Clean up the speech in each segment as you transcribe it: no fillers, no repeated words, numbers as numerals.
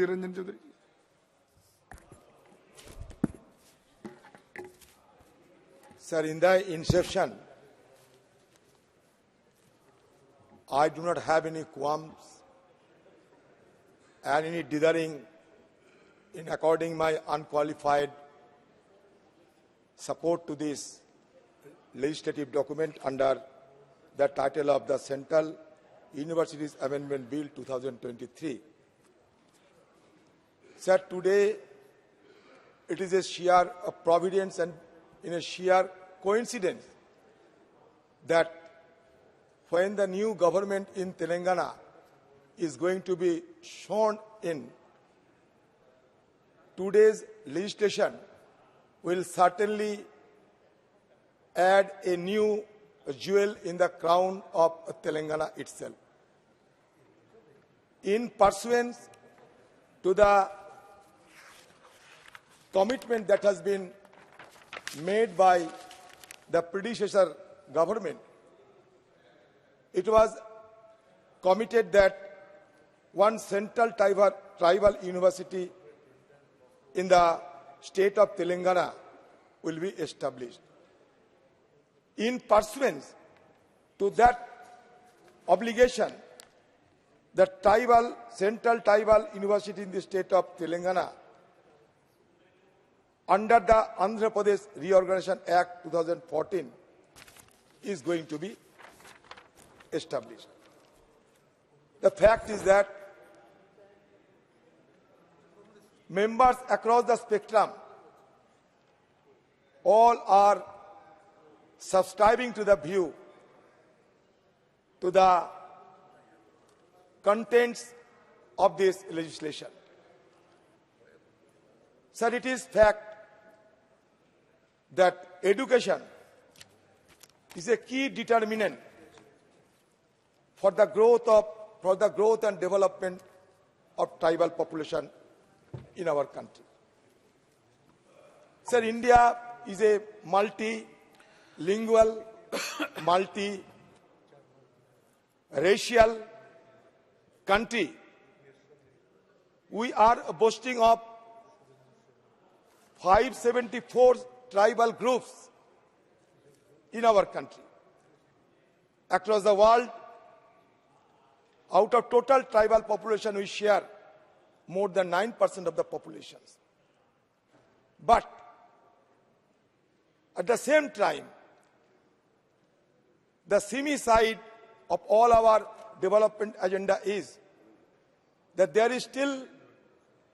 Ranjan Chowdhury. Sir, in the inception, I do not have any qualms and any dithering in according my unqualified support to this legislative document under the title of the Central Universities Amendment Bill 2023. Sir, today it is a sheer providence and in a sheer coincidence that when the new government in Telangana is going to be sworn in, today's legislation will certainly add a new jewel in the crown of Telangana itself. In pursuance to the commitment that has been made by the predecessor government, it was committed that one central tribal university in the state of Telangana will be established. In pursuance to that obligation, the central tribal university in the state of Telangana, under the Andhra Pradesh Reorganization Act 2014, is going to be established. The fact is that members across the spectrum all are subscribing to the view, to the contents of this legislation. Sir, it is fact that education is a key determinant for the growth and development of tribal population in our country. Sir, India is a multilingual, multi-racial country. We are boasting of 574 tribal groups in our country. Across the world, out of total tribal population, we share more than 9% of the populations. But at the same time, the seamy side of all our development agenda is that there is still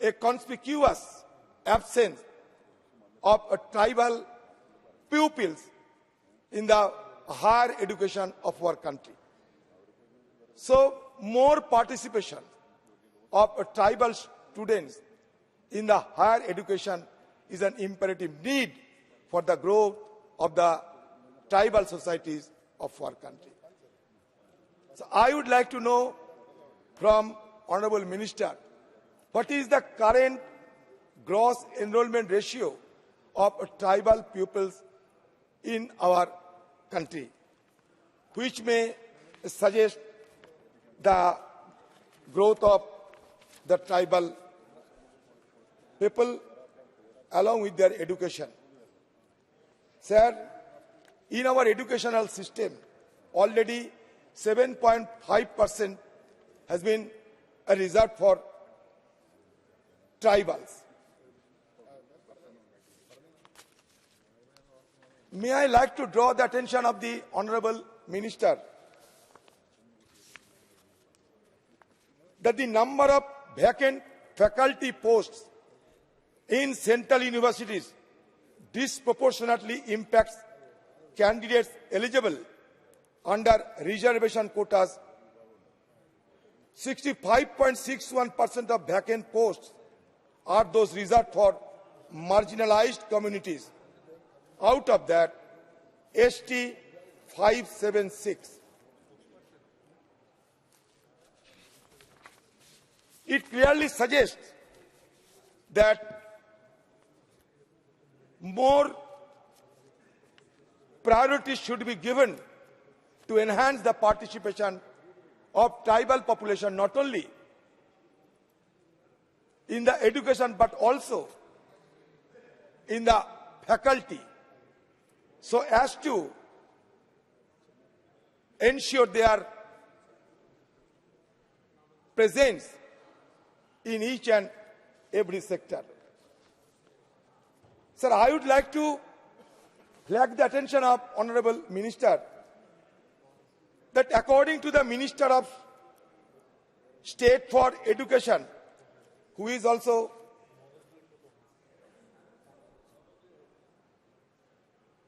a conspicuous absence of tribal pupils in the higher education of our country. So, more participation of tribal students in the higher education is an imperative need for the growth of the tribal societies of our country. So, I would like to know from Honorable Minister, what is the current gross enrollment ratio of tribal pupils in our country, which may suggest the growth of the tribal people along with their education. Sir, in our educational system, already 7.5% has been reserved for tribals. May I like to draw the attention of the Honorable Minister that the number of vacant faculty posts in central universities disproportionately impacts candidates eligible under reservation quotas. 65.61% of vacant posts are those reserved for marginalized communities. Out of that, ST 576. It clearly suggests that more priority should be given to enhance the participation of tribal population not only in the education but also in the faculty, so as to ensure their presence in each and every sector. Sir, I would like to flag the attention of Honorable Minister that according to the Minister of State for Education, who is also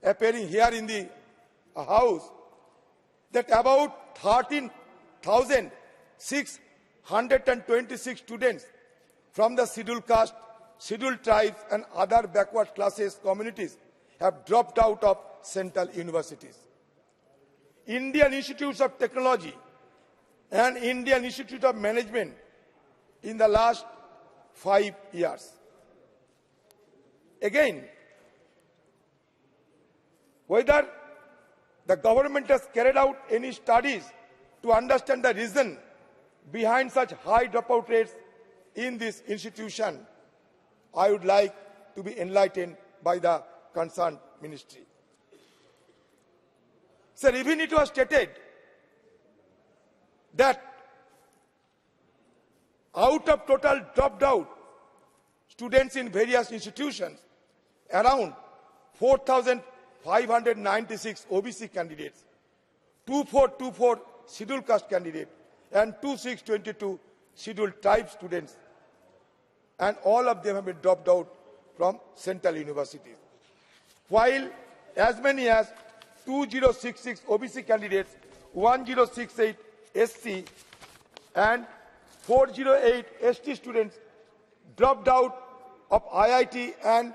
appearing here in the House, that about 13,626 students from the scheduled caste, scheduled tribes and other backward classes communities have dropped out of central universities. Indian Institutes of Technology and Indian Institute of Management in the last 5 years. Again, whether the government has carried out any studies to understand the reason behind such high dropout rates in this institution, I would like to be enlightened by the concerned ministry. Sir, even it was stated that out of total dropped out students in various institutions, around 4,596 OBC candidates, 2,424 scheduled caste candidates, and 2,622 scheduled tribe students, and all of them have been dropped out from central universities. While as many as 2,066 OBC candidates, 1,068 SC, and 408 ST students dropped out of IIT, and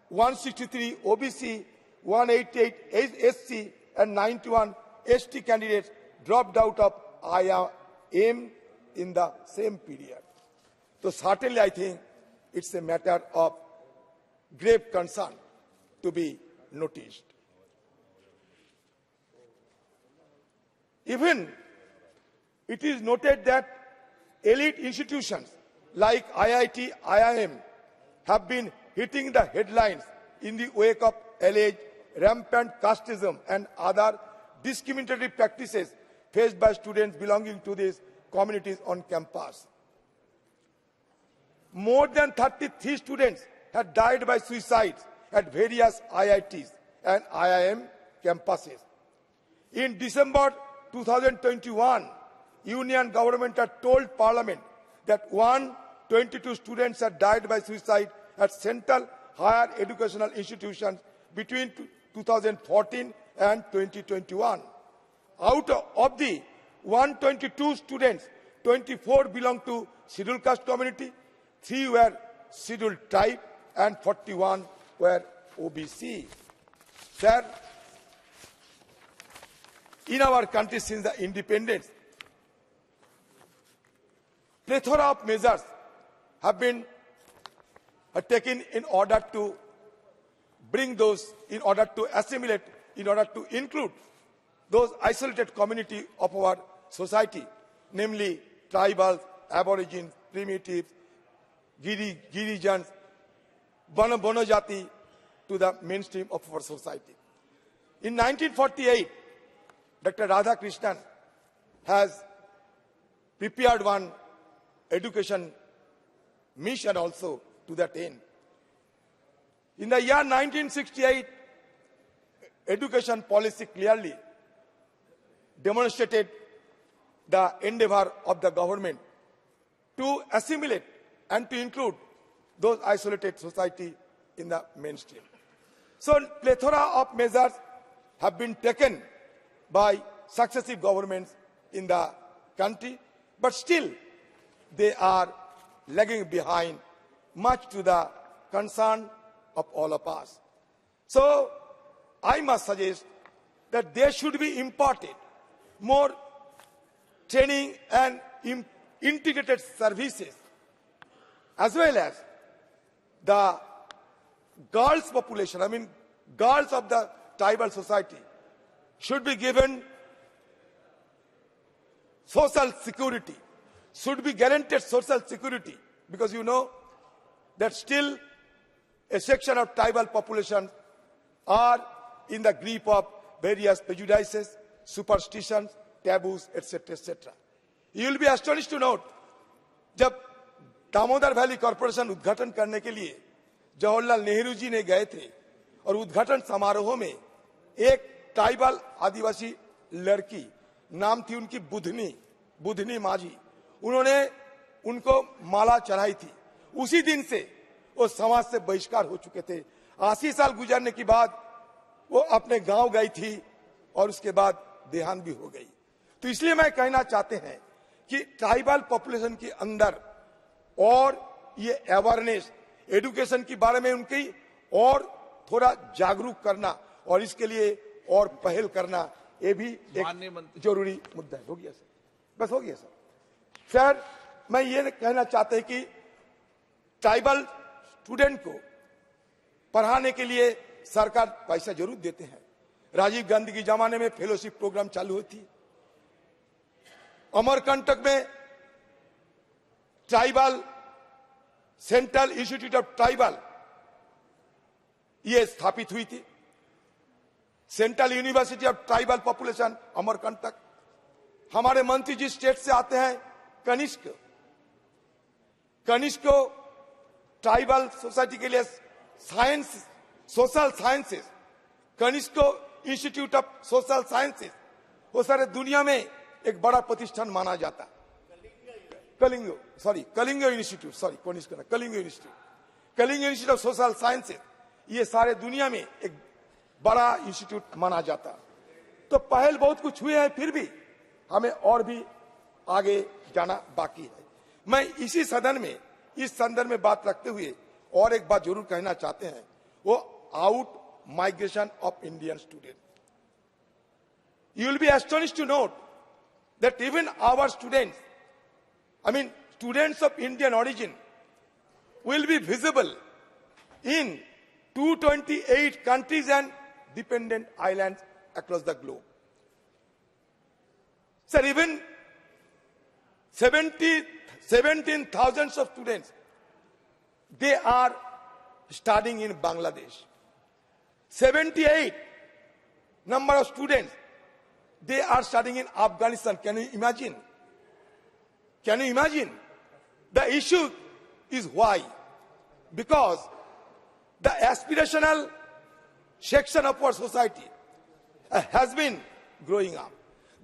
163 OBC, 188 SC, and 91 ST candidates dropped out of IIM in the same period. So certainly I think it's a matter of grave concern to be noticed. Even it is noted that elite institutions like IIT, IIM have been hitting the headlines in the wake of alleged rampant casteism and other discriminatory practices faced by students belonging to these communities on campus. More than 33 students had died by suicide at various IITs and IIM campuses. In December 2021, Union government had told Parliament that 122 students had died by suicide at central higher educational institutions between 2014 and 2021. Out of the 122 students, 24 belong to scheduled caste community, 3 were scheduled tribe, and 41 were OBC. Sir, in our country since the independence, plethora of measures have been taken in order to bring those, in order to assimilate, in order to include those isolated community of our society, namely tribals, aborigines, primitives, Girijans, Bonojati, to the mainstream of our society. In 1948, Dr. Radhakrishnan has prepared one education mission also to that end. In the year 1968, education policy clearly demonstrated the endeavor of the government to assimilate and to include those isolated society in the mainstream. So, plethora of measures have been taken by successive governments in the country, but still they are lagging behind, much to the concern of all of us. So, I must suggest that there should be imparted more training and integrated services, as well as the girls' population, I mean girls of the tribal society, should be given social security, should be guaranteed social security, because you know that still a section of tribal population are in the grip of various prejudices, superstitions, taboos, etc., etc. You will be astonished to note, जब Damodar valley corporation उद्घाटन करने के लिए जवाहरलाल नेहरू जी ने गए थे और उद्घाटन समारोह में एक ट्राइबल आदिवासी लड़की, नाम थी उनकी बुधनी माझी, उन्होंने उनको माला चढ़ाई थी। उसी दिन से वो समाज से बहिष्कार हो चुके थे। 80 साल गुजरने के बाद वो अपने गांव गई थी और उसके बाद देहांत भी हो गई। तो इसलिए मैं कहना चाहते हैं कि ट्राइबल पॉपुलेशन के अंदर और ये अवेयरनेस, एजुकेशन के बारे में उनकी और थोड़ा जागरूक करना और इसके लिए और पहल करना, ये भी एक जरूरी मुद्दा है। हो गया सर, बस हो गया सर। सर, मैं ये कहना चाहते हैं कि ट्राइबल स्टूडेंट को पढ़ाने के लिए सरकार पैसा जरूर देते हैं। राजीव गांधी के जमाने में फेलोशिप प्रोग्राम चालू होती, अमरकंटक में tribal central institute of tribal ये स्थापित हुई थी। Central university of tribal population Amarkantak. हमारे मंत्री जी स्टेट से आते हैं, कनिष्क को ट्राइबल सोसाइटी के लिए science, social sciences, Kanishk institute of social sciences, वो सारे दुनिया में एक बड़ा प्रतिष्ठान माना जाता। Kalinga institute of social sciences, ये सारे दुनिया में एक बड़ा इंस्टीट्यूट माना जाता। तो पहल बहुत कुछ हुए हैं, फिर भी हमें और भी आगे जाना बाकी है। मैं इसी सदन में, इस संदर्भ में बात रखते हुए और एक बात जरूर कहना चाहते हैं, वो out migration of Indian student. You will be astonished to note that even our students, students of Indian origin, will be visible in 228 countries and dependent islands across the globe. Sir, even 17,000 of students, they are studying in Bangladesh. 78 number of students, they are studying in Afghanistan. Can you imagine? Can you imagine? The issue is why? Because the aspirational section of our society has been growing up.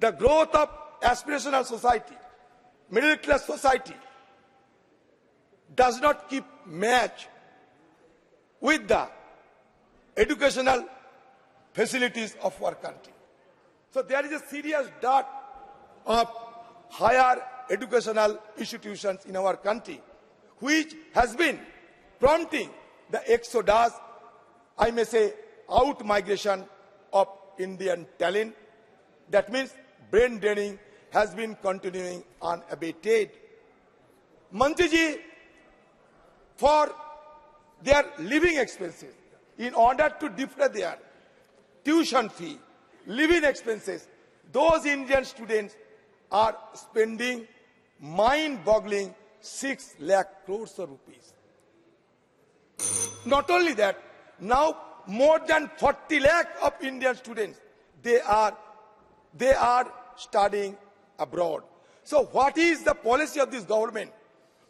The growth of aspirational society, middle class society, does not keep match with the educational facilities of our country. So there is a serious dearth of higher educational institutions in our country, which has been prompting the exodus, I may say, out migration of Indian talent. That means brain draining has been continuing unabated. Mantri ji, for their living expenses, in order to defray their tuition fee, living expenses, those Indian students are spending mind-boggling 6 lakh crores of rupees. Not only that, now more than 40 lakh of Indian students, they are studying abroad. So what is the policy of this government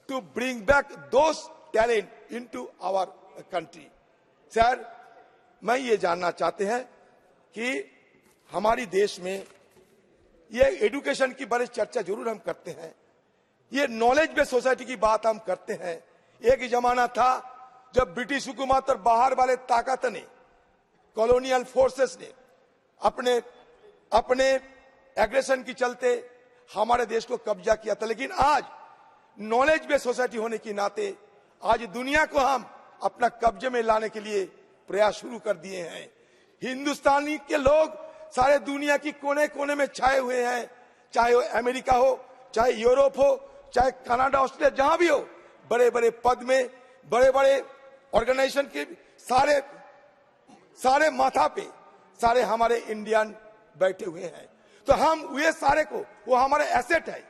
to bring back those talent into our country? Sir, मैं ये जानना चाहते हैं कि हमारी देश में ये एजुकेशन की बड़ी चर्चा जरूर हम करते हैं, ये नॉलेज बेस्ड सोसाइटी की बात हम करते हैं। एक जमाना था जब ब्रिटिश हुकूमत और बाहर वाले ताकत ने, कॉलोनियल फोर्सेस ने अपने एग्रेशन के चलते हमारे देश को कब्जा किया था। लेकिन आज नॉलेज बेस्ड सोसाइटी होने के नाते आज दुनिया को हम अपना कब्जे में लाने के लिए प्रयास शुरू कर दिए हैं। हिंदुस्तानी के लोग सारे दुनिया की कोने कोने में छाए हुए हैं, चाहे वो अमेरिका हो, चाहे यूरोप हो, चाहे कनाडा, ऑस्ट्रेलिया, जहां भी हो, बड़े बड़े पद में, बड़े बड़े ऑर्गेनाइजेशन के सारे माथा पे सारे हमारे इंडियन बैठे हुए हैं। तो हम वे सारे को, वो हमारे एसेट है,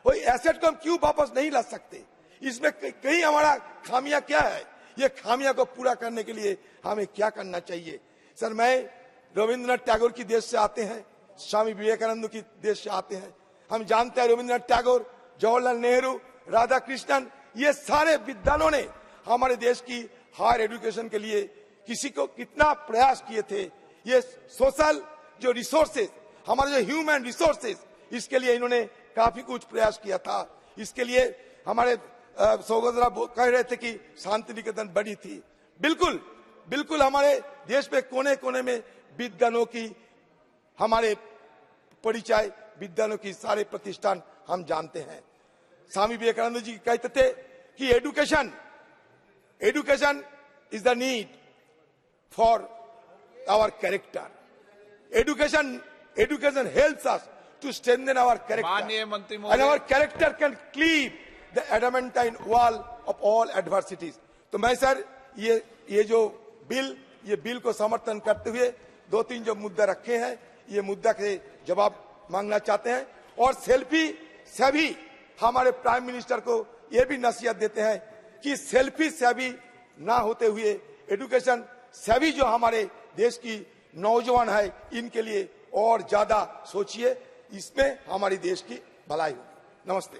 वो एसेट को हम क्यों वापस नहीं ला सकते? इसमें कहीं हमारा खामियां क्या है, ये खामियां को पूरा करने के लिए हमें क्या करना चाहिए। सर, मैं रविंद्रनाथ टैगोर की देश से आते हैं, स्वामी विवेकानंद की देश से आते हैं। हम जानते हैं रविंद्रनाथ टैगोर, जवाहरलाल नेहरू, राधा कृष्णन, ये सारे विद्वानों ने हमारे देश की हायर एजुकेशन के लिए किसी को कितना प्रयास किए थे। ये सोशल जो रिसोर्सेज, हमारे जो ह्यूमन रिसोर्सेज, इसके लिए इन्होंने काफी कुछ प्रयास किया था। इसके लिए हमारे सौगोदरा कह रहे थे कि शांति निकेतन बड़ी थी। बिल्कुल बिल्कुल, हमारे देश में कोने कोने में विद्वानों की, हमारे परिचय विद्वानों की सारे प्रतिष्ठान हम जानते हैं। स्वामी विवेकानंद जी कहते थे कि education is the need for our character. Education helps us to strengthen our character, and our character can cleave the adamantine wall of all adversities. तो मैं सर ये जो बिल को समर्थन करते हुए 2-3 जो मुद्दा रखे हैं, ये मुद्दा के जवाब मांगना चाहते हैं। और सेल्फी से भी हमारे प्राइम मिनिस्टर को ये भी नसीहत देते हैं कि सेल्फी से भी ना होते हुए एजुकेशन से भी जो हमारे देश की नौजवान है, इनके लिए और ज्यादा सोचिए, इसमें हमारी देश की भलाई होगी। नमस्ते।